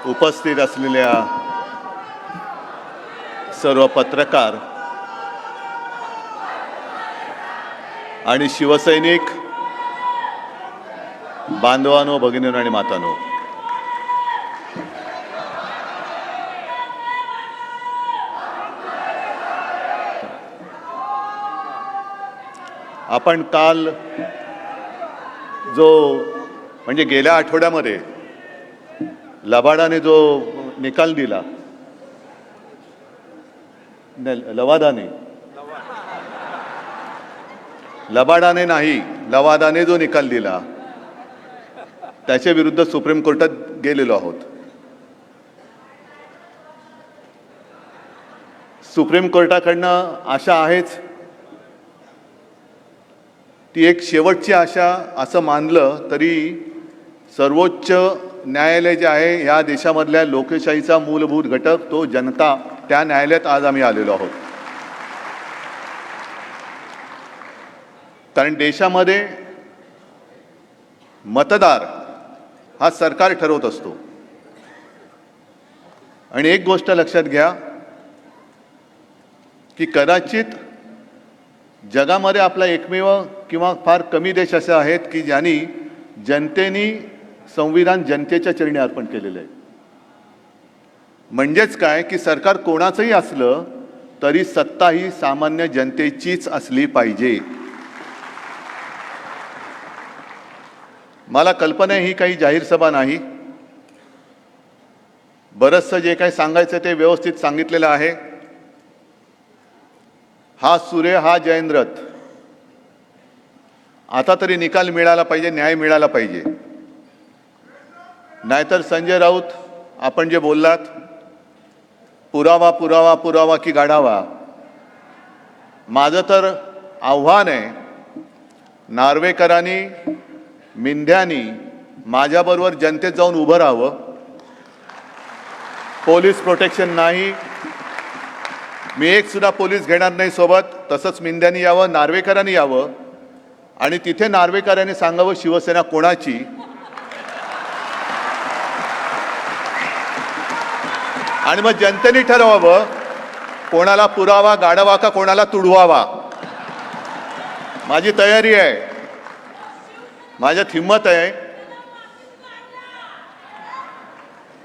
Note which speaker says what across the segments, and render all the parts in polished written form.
Speaker 1: उपस्थित असलेल्या सर्व पत्रकार आणि शिवसैनिक बांधवांनो, भगिनींनो आणि मातांनो, आपण काल जो म्हणजे गेल्या आठवड्यामध्ये लबाडाने जो निकाल दिला, लबाडाने नाही, लवादाने जो निकाल दिला त्याच्या विरुद्ध सुप्रीम कोर्टात गेलेलो आहोत. सुप्रीम कोर्टाकडनं आशा आहेच, ती एक शेवटची आशा असं मानलं तरी सर्वोच्च न्यायालय जे आहे या देशामधल्या लोकशाहीचा मूलभूत घटक, तो जनता, त्या न्यायालयात आज आम्ही आलेलो आहोत. कारण देशामध्ये मतदार हा सरकार ठरवत असतो. आणि एक गोष्ट लक्षात घ्या की कदाचित जगामध्ये आपला एकमेव किंवा फार कमी देश असे आहेत की ज्यांनी जनतेने संविधान जनतेच्या चरणी अर्पण केलेलं आहे. म्हणजेच काय की सरकार कोणाचंही असलं तरी सत्ता ही सामान्य जनतेचीच असली पाहिजे. मला कल्पना ही काही जाहीर सभा नाही. बरंचसं जे काही सांगायचं ते व्यवस्थित सांगितलेलं आहे. हा सूर्य हा जयेंद्रथ, आता तरी निकाल मिळाला पाहिजे, न्याय मिळाला पाहिजे. नाहीतर संजय राऊत, आपण जे बोललात, पुरावा पुरावा पुरावा की गाढावा, माझं तर आव्हान आहे, नार्वेकरांनी, मिंध्यांनी माझ्याबरोबर जनतेत जाऊन उभं राहावं. पोलीस प्रोटेक्शन नाही, मी एक सुद्धा पोलीस घेणार नाही सोबत. तसंच मिंध्यांनी यावं, नार्वेकरांनी यावं आणि तिथे नार्वेकरांनी सांगावं शिवसेना कोणाची. आणि मग जनतेने ठरवावं कोणाला पुरावा गाढवा का कोणाला तुडवावा. माझी तयारी आहे, माझ्यात हिम्मत आहे.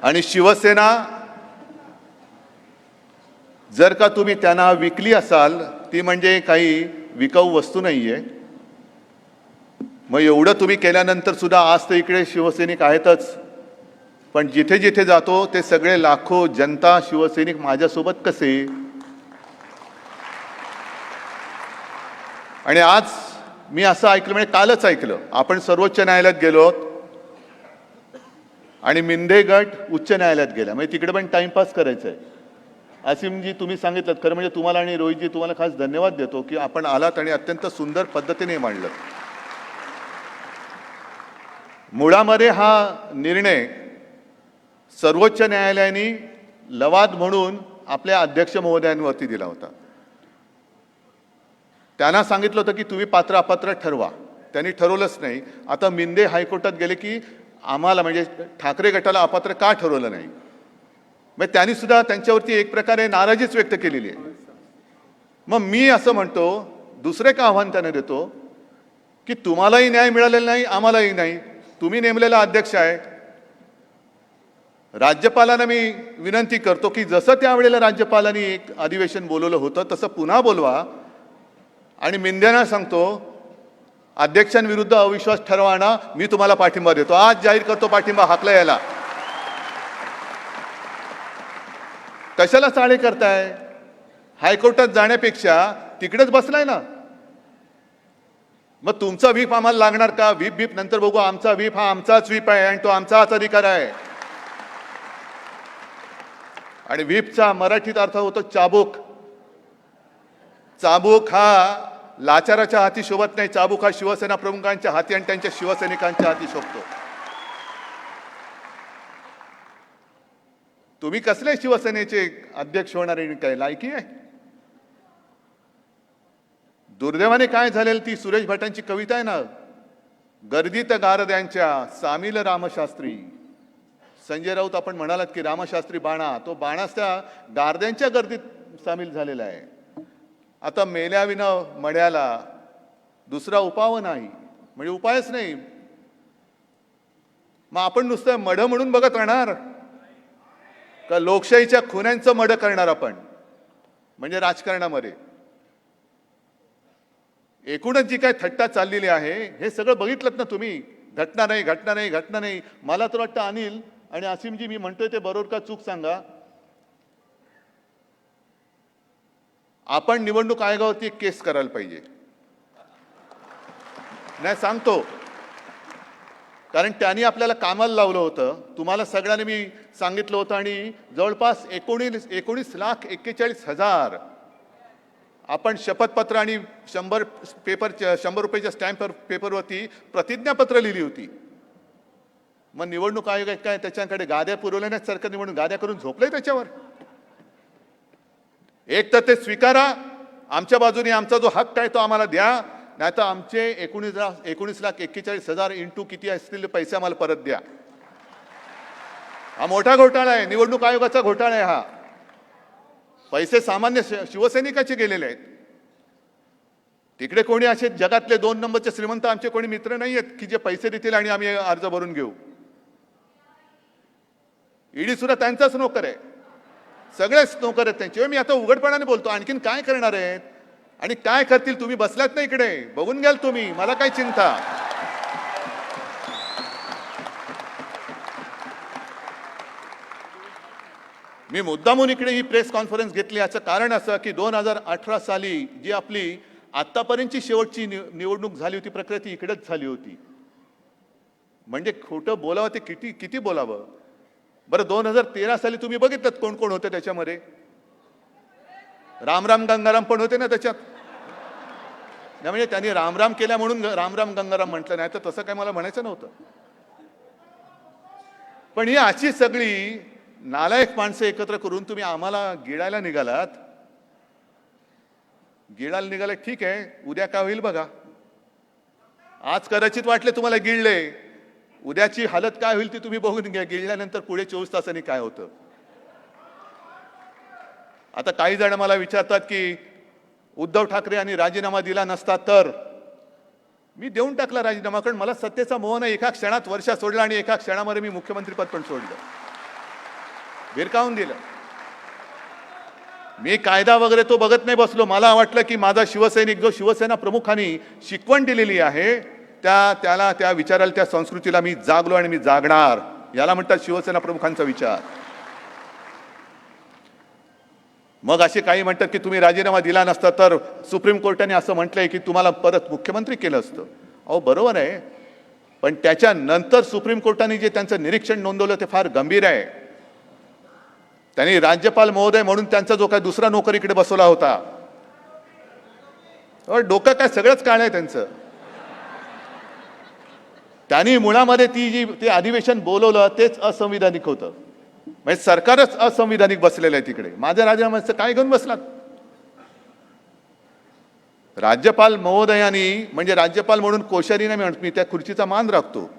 Speaker 1: आणि शिवसेना जर का तुम्ही त्यांना विकली असाल, ती म्हणजे काही विकाऊ वस्तू नाहीये. मग एवढं तुम्ही केल्यानंतर सुद्धा आज तर इकडे शिवसैनिक आहेतच, पण जिथे जिथे जातो ते सगळे लाखो जनता शिवसैनिक माझ्यासोबत कसे. आणि आज मी असं ऐकलं, म्हणजे कालच ऐकलं, आपण सर्वोच्च न्यायालयात गेलो आणि मिंधे गट उच्च न्यायालयात गेला. म्हणजे तिकडे पण टाइमपास करायचा आहे. असीमजी, तुम्ही सांगितलं, खरं म्हणजे तुम्हाला आणि रोहितजी तुम्हाला खास धन्यवाद देतो की आपण आलात आणि अत्यंत सुंदर पद्धतीने मांडलं. मुळामध्ये हा निर्णय सर्वोच्च न्यायालयाने लवाद म्हणून आपल्या अध्यक्ष महोदयांवरती दिला होता. त्यांना सांगितलं होतं की तुम्ही पात्र अपात्र ठरवा. त्यांनी ठरवलंच नाही. आता मिंदे हायकोर्टात गेले की आम्हाला म्हणजे ठाकरे गटाला अपात्र का ठरवलं नाही. मग त्यांनी सुद्धा त्यांच्यावरती एक प्रकारे नाराजीच व्यक्त केलेली आहे. मग मी असं म्हणतो, दुसरे का आव्हान त्यांना देतो की तुम्हालाही न्याय मिळालेला नाही, आम्हालाही नाही. तुम्ही नेमलेला अध्यक्ष आहे. राज्यपालांना मी विनंती करतो की जसं त्यावेळेला राज्यपालांनी एक अधिवेशन बोलवलं होतं तसं पुन्हा बोलवा. आणि मिंध्यांना सांगतो, अध्यक्षांविरुद्ध अविश्वास ठरवाना, मी तुम्हाला पाठिंबा देतो. आज जाहीर करतो पाठिंबा हाकला याला. कशाला चाळे करताय? हायकोर्टात जाण्यापेक्षा तिकडेच बसलाय ना. मग तुमचा व्हीप आम्हाला लागणार का? व्हीप नंतर बघू. आमचा व्हीप हा आमचाच व्हीप आहे आणि तो आमचाच अधिकार आहे. आणि व्हीपचा मराठीत अर्थ होतो चाबूक. चाबूक हा लाचाराच्या हाती शोभत नाही. चाबूक हा शिवसेना प्रमुखांच्या हाती आणि त्यांच्या शिवसैनिकांच्या हाती शोभतो. तुम्ही कसले शिवसेनेचे अध्यक्ष होणारे? काय लायकी आहे? दुर्दैवाने काय झालेलं, ती सुरेश भटांची कविता आहे ना, गर्दीत गारद्यांच्या सामील रामशास्त्री, संजय राऊत आपण म्हणालात की रामशास्त्री बाणा, तो बाणाच त्या गारद्यांच्या गर्दीत सामील झालेला आहे. आता मेल्याविना मड्याला दुसरा उपाव नाही, म्हणजे उपायच नाही. मग आपण नुसतं मढ म्हणून बघत राहणार का लोकशाहीच्या खुन्यांचं मढ करणार आपण? म्हणजे राजकारणामध्ये एकूणच जी काय थट्टा चाललेली आहे हे सगळं बघितलं ना तुम्ही. घटना नाही, घटना नाही, घटना नाही. मला तर वाटतं अनिल आणि आसिमजी, मी म्हणतोय ते बरोबर का चूक सांगा, आपण निवडणूक आयोगावरती एक केस करायला पाहिजे. नाही सांगतो, कारण त्यांनी आपल्याला कामाला लावलं होतं. तुम्हाला सगळ्यांनी मी सांगितलं होतं आणि जवळपास 19,41,41,000 आपण शपथपत्र आणि 100 रुपयाच्या स्टॅम्प पेपरवरती प्रतिज्ञापत्र लिहिली होती. मग निवडणूक आयोग काय त्याच्याकडे गाद्या पुरवल्या नाहीत? सरकारने म्हणून गाद्या करून झोपलंय त्याच्यावर. एक तर ते स्वीकारा, आमच्या बाजूने आमचा जो हक्क आहे तो आम्हाला द्या, नाही तर आमचे 19,41,000 इंटू किती असतील पैसे आम्हाला परत द्या. हा मोठा घोटाळा आहे, निवडणूक आयोगाचा घोटाळा आहे हा. पैसे सामान्य शिवसैनिकाचे गेलेले आहेत. तिकडे कोणी असे जगातले 2 नंबरचे श्रीमंत आमचे कोणी मित्र नाही आहेत की जे पैसे देतील आणि आम्ही अर्ज भरून घेऊ. ईडी सुद्धा त्यांचाच नोकर आहे, सगळेच नोकर आहेत त्यांचे. मी आता उघडपणाने बोलतो, आणखीन काय करणार आहेत आणि काय करतील? तुम्ही बसलात ना इकडे, बघून घ्याल तुम्ही, मला काय चिंता. मी मुद्दामून इकडे ही प्रेस कॉन्फरन्स घेतली याचं कारण असं की 2018 साली जी आपली आतापर्यंतची शेवटची निवडणूक झाली होती प्रक्रिया ती इकडेच झाली होती. म्हणजे खोटं बोलावं ते किती किती बोलावं. बरं 2013 साली तुम्ही बघितलं कोण कोण होते त्याच्यामध्ये? रामराम गंगाराम पण होते ना त्याच्यात. नाही म्हणजे त्यांनी रामराम केल्या म्हणून रामराम गंगाराम म्हटलं, नाही तर तसं काय मला म्हणायचं नव्हतं. पण ही अशी सगळी नालायक माणसं एकत्र करून तुम्ही आम्हाला गिळायला निघालात. गिळायला निघाले ठीक आहे, उद्या काय होईल बघा. आज कदाचित वाटले तुम्हाला गिळले, उद्याची हालत काय होईल ती तुम्ही बघून घ्या. गिळल्यानंतर पुढे 24 तासांनी काय होतं. आता काही जण मला विचारतात की उद्धव ठाकरे यांनी राजीनामा दिला नसता तर. मी देऊन टाकला राजीनामा, कारण मला सत्तेचा मोह नाही. एका क्षणात वर्षा सोडला आणि एका क्षणामध्ये मी मुख्यमंत्रीपद पण सोडलं, भिरकावून दिलं. मी कायदा वगैरे तो बघत नाही बसलो. मला वाटलं की माझा शिवसैनिक जो शिवसेना प्रमुखांनी शिकवण दिलेली आहे त्या विचाराला, त्या संस्कृतीला मी जागलो आणि मी जागणार. याला म्हणतात शिवसेना प्रमुखांचा विचार. मग असे काही म्हणतात की तुम्ही राजीनामा दिला नसता तर सुप्रीम कोर्टाने असं म्हटलंय की तुम्हाला परत मुख्यमंत्री केलं असतं. अहो बरोबर आहे, पण त्याच्यानंतर सुप्रीम कोर्टाने जे त्यांचं निरीक्षण नोंदवलं ते फार गंभीर आहे. त्यांनी राज्यपाल महोदय म्हणून त्यांचा जो काय दुसरा नोकर इकडे बसवला होता, डोकं काय सगळंच काळ आहे त्यांचं. त्यांनी मुळामध्ये ते अधिवेशन बोलवलं तेच असंविधानिक होतं. म्हणजे सरकारच असंविधानिक बसलेलं आहे तिकडे. माझ्या राजीनाम्याचं काय घेऊन बसलात? राज्यपाल महोदयांनी, म्हणजे राज्यपाल म्हणून कोश्यारी नाही म्हणत मी, त्या खुर्चीचा मान राखतो,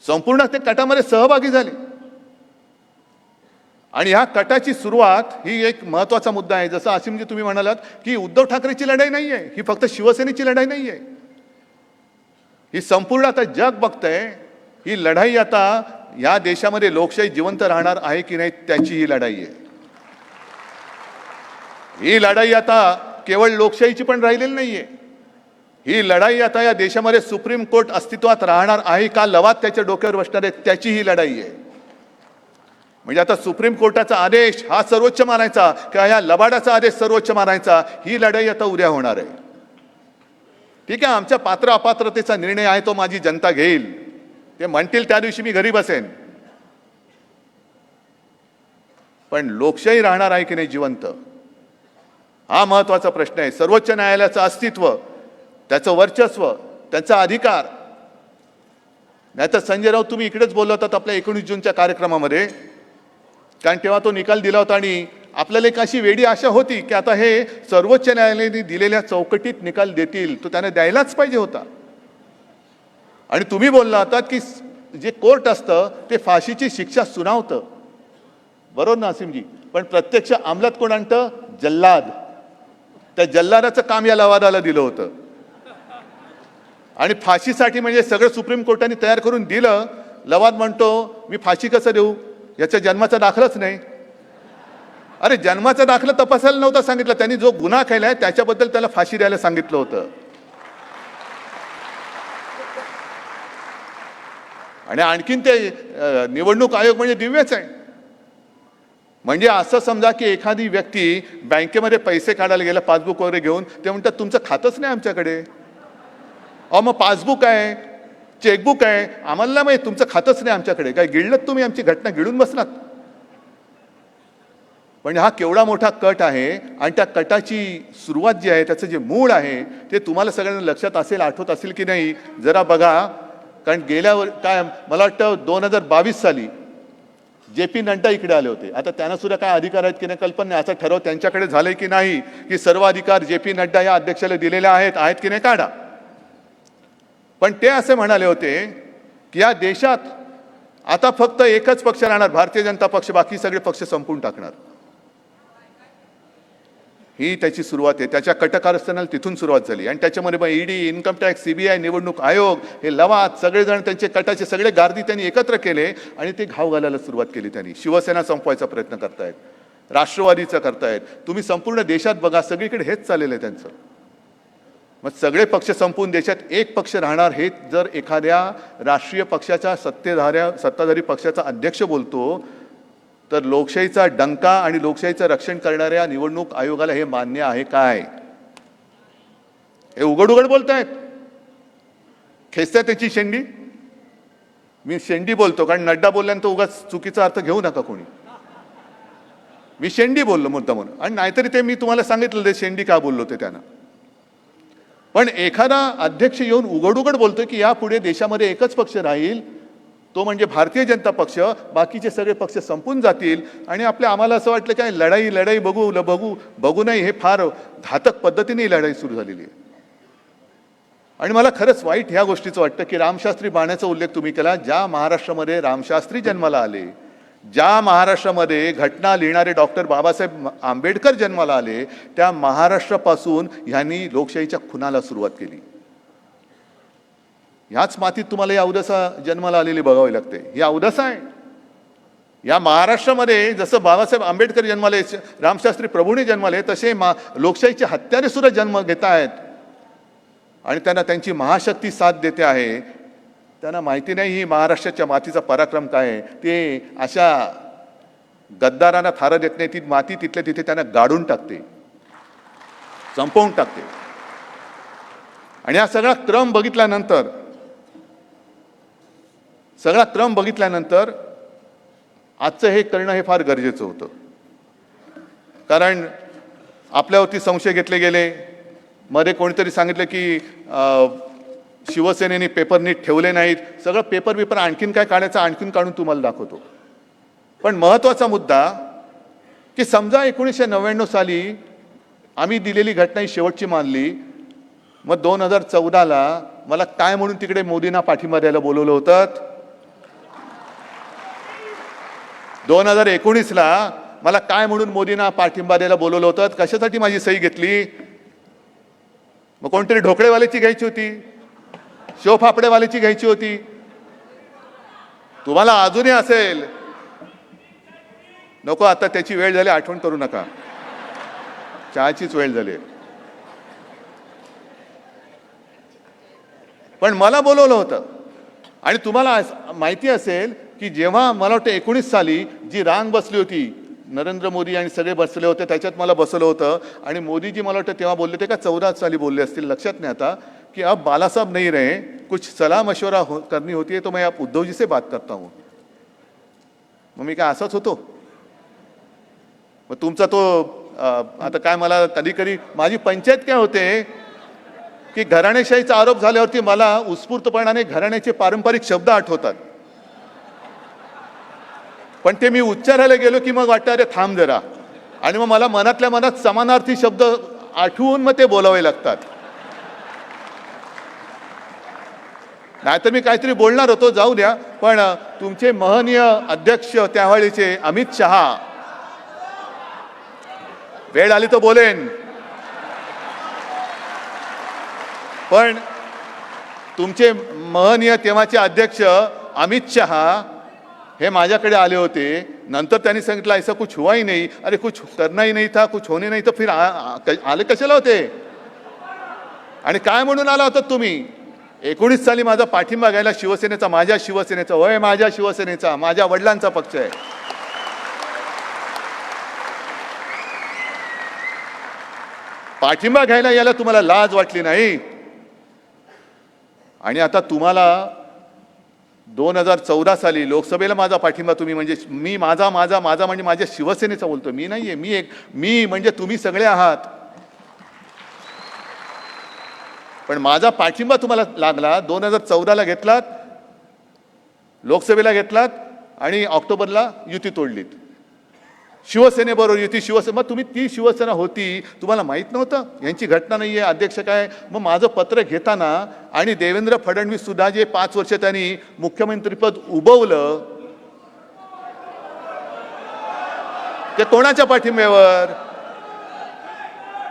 Speaker 1: संपूर्ण ते कटामध्ये सहभागी झाले. आणि ह्या कटाची सुरुवात ही एक महत्वाचा मुद्दा आहे. जसं आसिमजी तुम्ही म्हणालात की उद्धव ठाकरेची लढाई नाहीये ही, फक्त शिवसेनेची लढाई नाहीये ही, संपूर्ण आता जग बघतंय ही लढाई. आता या देशामध्ये लोकशाही जिवंत राहणार आहे की नाही त्याची ही लढाई आहे. ही लढाई आता केवळ लोकशाहीची पण राहिलेली नाहीये. ही लढाई आता या देशामध्ये सुप्रीम कोर्ट अस्तित्वात राहणार आहे का लवाद त्याच्या डोक्यावर बसणार आहे त्याची ही लढाई आहे. म्हणजे आता सुप्रीम कोर्टाचा आदेश हा सर्वोच्च मानायचा किंवा या लबाडाचा आदेश सर्वोच्च मानायचा, ही लढाई आता उद्या होणार आहे. ठीक आहे, आमच्या पात्र अपात्रतेचा निर्णय आहे तो माझी जनता घेईल. ते म्हणतील त्या दिवशी मी घरी बसेन. पण लोकशाही राहणार आहे की नाही जिवंत, हा महत्वाचा प्रश्न आहे. सर्वोच्च न्यायालयाचं अस्तित्व, त्याचं वर्चस्व, त्याचा अधिकार. नाहीतर संजय राऊत तुम्ही इकडेच बोलला होतात आपल्या 19 जूनच्या कार्यक्रमामध्ये, कारण तेव्हा तो निकाल दिला होता आणि आपल्याला एक अशी वेडी आशा होती की आता हे सर्वोच्च न्यायालयाने दिलेल्या चौकटीत निकाल देतील, तो त्याने द्यायलाच पाहिजे होता. आणि तुम्ही बोलला होता की जे कोर्ट असतं ते फाशीची शिक्षा सुनावतं, बरोबर ना असीमजी? पण प्रत्यक्ष अंमलात कोण आणतं? जल्लाद. त्या जल्लादाचं काम या लवादाला दिलं होतं. आणि फाशीसाठी म्हणजे सगळं सुप्रीम कोर्टाने तयार करून दिलं. लवाद म्हणतो मी फाशी कसं देऊ, याच्या जन्माचा दाखलाच नाही. अरे जन्माचा दाखला तपासायला नव्हता सांगितलं, त्यांनी जो गुन्हा केलाय त्याच्याबद्दल त्याला फाशी द्यायला सांगितलं होतं. आणि आणखीन ते निवडणूक आयोग म्हणजे दिव्यच आहे. म्हणजे असं समजा की एखादी व्यक्ती बँकेमध्ये पैसे काढायला गेला पासबुक वगैरे घेऊन, ते म्हणतात तुमचं खातंच नाही आमच्याकडे. अहो मग पासबुक आहे, चेकबुक आहे, आम्हाला नाही माहिती, तुमचं खातंच नाही आमच्याकडे. काय गिळलं तुम्ही आमची घटना गिळून बसलात? म्हणजे हा केवढा मोठा कट आहे. आणि त्या कटाची सुरुवात जी आहे, त्याचं जे मूळ आहे ते तुम्हाला सगळ्यांना लक्षात असेल, आठवत असेल की नाही जरा बघा. कारण गेल्यावर काय मला वाटतं 2022 साली JP नड्डा इकडे आले होते. आता त्यांना सुद्धा काय अधिकार आहेत की नाही कल्पना नाही. असा ठराव त्यांच्याकडे झालंय की नाही की सर्व अधिकार JP नड्डा या अध्यक्षाला दिलेले आहेत की नाही काढा. पण ते असे म्हणाले होते की या देशात आता फक्त एकच पक्ष राहणार, भारतीय जनता पक्ष, बाकी सगळे पक्ष संपून टाकणार. ही त्याची सुरुवात आहे. त्याच्या कटकारस्थानाला तिथून सुरुवात झाली. आणि त्याच्यामध्ये मग ED, इन्कम टॅक्स, CBI, निवडणूक आयोग, हे लवाद सगळेजण त्यांचे कटाचे सगळे गार्दी त्यांनी एकत्र केले आणि ते घाव घालायला सुरुवात केली. त्यांनी शिवसेना संपवायचा प्रयत्न करतायत, राष्ट्रवादीचा करतायत. तुम्ही संपूर्ण देशात बघा, सगळीकडे हेच चाललेलं आहे त्यांचं. मग सगळे पक्ष संपून देशात एक पक्ष राहणार हे जर एखाद्या राष्ट्रीय पक्षाच्या सत्ताधारी पक्षाचा अध्यक्ष बोलतो, तर लोकशाहीचा डंका आणि लोकशाहीचं रक्षण करणाऱ्या निवडणूक आयोगाला हे मान्य आहे काय? हे उघड उघड बोलतायत. खेचताय त्याची शेंडी. मी शेंडी बोलतो कारण नड्डा बोलल्यानंतर उगाच चुकीचा अर्थ घेऊ नका कोणी. मी शेंडी बोललो मुद्दा म्हणून. आणि नाहीतरी ते मी तुम्हाला सांगितलं ते शेंडी का बोललो ते त्यांना. पण एखादा अध्यक्ष येऊन उघड उघड बोलतोय की यापुढे देशामध्ये एकच पक्ष राहील, तो म्हणजे भारतीय जनता पक्ष, बाकीचे सगळे पक्ष संपून जातील. आणि आम्हाला असं वाटलं काय लढाई बघू नाही, हे फार घातक पद्धतीने लढाई सुरू झालेली आहे. आणि मला खरंच वाईट ह्या गोष्टीचं वाटतं की रामशास्त्री बाण्याचा उल्लेख तुम्ही केला. ज्या महाराष्ट्रामध्ये रामशास्त्री जन्माला आले, ज्या महाराष्ट्रामध्ये घटना लिहिणारे डॉक्टर बाबासाहेब आंबेडकर जन्माला आले, त्या महाराष्ट्रापासून ह्यांनी लोकशाहीच्या खुनाला सुरुवात केली. ह्याच मातीत तुम्हाला या अवदसा जन्माला आलेली बघावी लागते. ही अवदसा आहे. या महाराष्ट्रामध्ये जसं बाबासाहेब आंबेडकर जन्माले, रामशास्त्री प्रभूने जन्माले, तसे लोकशाहीचे हत्यारे सुद्धा जन्म घेत आहेत. आणि त्यांना त्यांची महाशक्ती साथ देते आहे. त्यांना माहिती नाही ही महाराष्ट्राच्या मातीचा पराक्रम काय आहे. ते अशा गद्दारांना थारा देत नाही. ती माती तिथल्या तिथे त्यांना गाडून टाकते, संपवून टाकते. आणि हा सगळा क्रम बघितल्यानंतर आजचं हे करणं हे फार गरजेचं होतं. कारण आपल्यावरती संशय घेतले गेले. मध्ये कोणीतरी सांगितलं की शिवसेनेने पेपर नीट ठेवले नाहीत. सगळं पेपर आणखीन काय काढायचं, आणखीन काढून तुम्हाला दाखवतो. पण महत्त्वाचा मुद्दा की समजा 1999 साली आम्ही दिलेली घटना ही शेवटची मानली. मग 2014ला मला काय म्हणून तिकडे मोदींना पाठिंबा द्यायला बोलवलं होतं? 2019ला मला काय म्हणून मोदींना पाठिंबा द्यायला बोलवलं होतं? कशासाठी माझी सही घेतली? मग कोणतरी ढोकळेवाल्याची घ्यायची होती, शेवफापडेवाल्याची घ्यायची होती. तुम्हाला अजूनही असेल, नको आता त्याची वेळ झाली, आठवण करू नका, चहाचीच वेळ झाली. पण मला बोलवलं होतं. आणि तुम्हाला माहिती असेल की जेव्हा मला वाटतं 19 साली जी रांग बसली होती, नरेंद्र मोदी आणि सगळे बसले होते, त्याच्यात मला बसवलं होतं. आणि मोदीजी मला वाटतं तेव्हा बोलले ते का 14 साली बोलले असतील, लक्षात नाही आता, कि अब बाला साहब नहीं रहे, कुछ सलाह मशवरा करनी होती है तो मैं आप उद्धव जी से बात करता हूँ. मग मी काय असाच होतो? मग तुमचा तो आता काय, मला कधी कधी माझी पंचायत काय होते की घराणेशाहीचा आरोप झाल्यावरती मला उत्स्फूर्तपणाने घराण्याचे पारंपरिक शब्द आठवतात. पण ते मी उच्चारायला गेलो की मग वाटतं अरे थांब जरा. आणि मग मला मनातल्या मनात समानार्थी शब्द आठवून मग ते बोलावे लागतात. नाहीतर मी काहीतरी बोलणार होतो, जाऊ द्या. पण तुमचे महनीय अध्यक्ष त्यावेळीचे अमित शहा, वेळ आली तर बोलेन, पण तुमचे महनीय तेव्हाचे अध्यक्ष अमित शहा हे माझ्याकडे आले होते. नंतर त्यांनी सांगितलं ऐसा कुछ हुआ ही नहीं, अरे कुछ करना ही नहीं था, कुछ होने नहीं, तर फिर आले कशाला होते आणि काय म्हणून आला होता तुम्ही? 19 साली माझा पाठिंबा घ्यायला शिवसेनेचा, माझ्या शिवसेनेचा, होय माझ्या शिवसेनेचा, माझ्या वडिलांचा पक्ष आहे. पाठिंबा घ्यायला याला तुम्हाला लाज वाटली नाही. आणि आता तुम्हाला 2014 साली लोकसभेला माझा पाठिंबा तुम्ही, म्हणजे मी माझा माझा माझा म्हणजे माझ्या शिवसेनेचा बोलतो, मी नाहीये. मी म्हणजे तुम्ही सगळे आहात. पण माझा पाठिंबा तुम्हाला लागला. 2014ला घेतलात, लोकसभेला घेतलात आणि ऑक्टोबरला युती तोडलीत. शिवसेनेबरोबर युती, शिवसेना, मग तुम्ही ती शिवसेना होती, तुम्हाला माहित नव्हतं यांची घटना नाहीये, अध्यक्ष काय. मग माझं पत्र घेताना आणि देवेंद्र फडणवीस सुद्धा जे 5 वर्ष त्यांनी मुख्यमंत्रीपद उभवलं, ते कोणाच्या पाठिंब्यावर?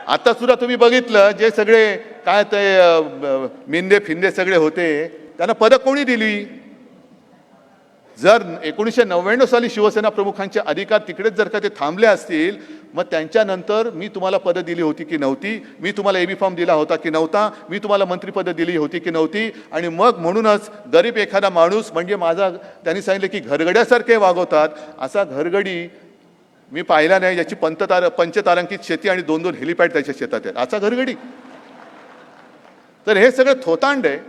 Speaker 1: आता सुद्धा तुम्ही बघितलं, जे सगळे काय ते मिंदे फिंदे सगळे होते, त्यांना पदं कोणी दिली? जर 1999 साली शिवसेना प्रमुखांचे अधिकार तिकडेच जर का ते थांबले असतील, मग त्यांच्यानंतर मी तुम्हाला पदं दिली होती की नव्हती? मी तुम्हाला एबी फॉर्म दिला होता की नव्हता? मी तुम्हाला मंत्रिपदं दिली होती की नव्हती? आणि मग म्हणूनच गरीब एखादा माणूस म्हणजे माझा, त्यांनी सांगितलं की घरगड्यासारखे वागवतात, असा घरगडी मी पाहिला नाही ज्याची पंचतारांकित शेती आणि 2-2 हेलिपॅड त्याच्या शेतात आहेत, असा घरगडी. तर हे सगळं थोतांड आहे.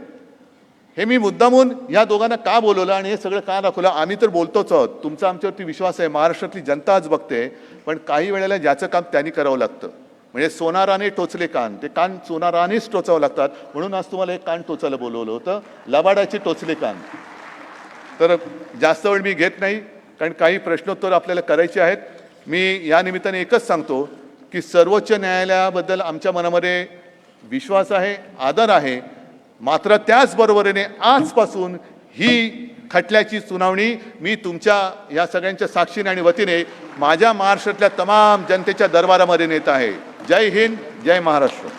Speaker 1: हे मी मुद्दामून या दोघांना का बोलवलं आणि हे सगळं का दाखवलं? आम्ही तर बोलतोच आहोत, तुमचा आमच्यावरती विश्वास आहे, महाराष्ट्रातली जनता आज बघते. पण काही वेळेला ज्याचं काम त्यांनी करावं लागतं. म्हणजे सोनाराने टोचले कान, ते कान सोनारानेच टोचावं लागतात. म्हणून आज तुम्हाला एक कान टोचायला बोलवलं होतं, लबाडाचे टोचले कान. तर जास्त वेळ मी घेत नाही, कारण काही प्रश्नोत्तर आपल्याला करायचे आहेत. मी या निमित्ताने एकच सांगतो की सर्वोच्च न्यायालयाबद्दल आमच्या मनामध्ये विश्वास आहे, आदर आहे. मात्र त्याचबरोबरीने आजपासून ही खटल्याची सुनावणी मी तुमच्या या सगळ्यांच्या साक्षीने आणि वतीने माझ्या महाराष्ट्रातल्या तमाम जनतेच्या दरबारामध्ये नेत आहे. जय हिंद, जय महाराष्ट्र.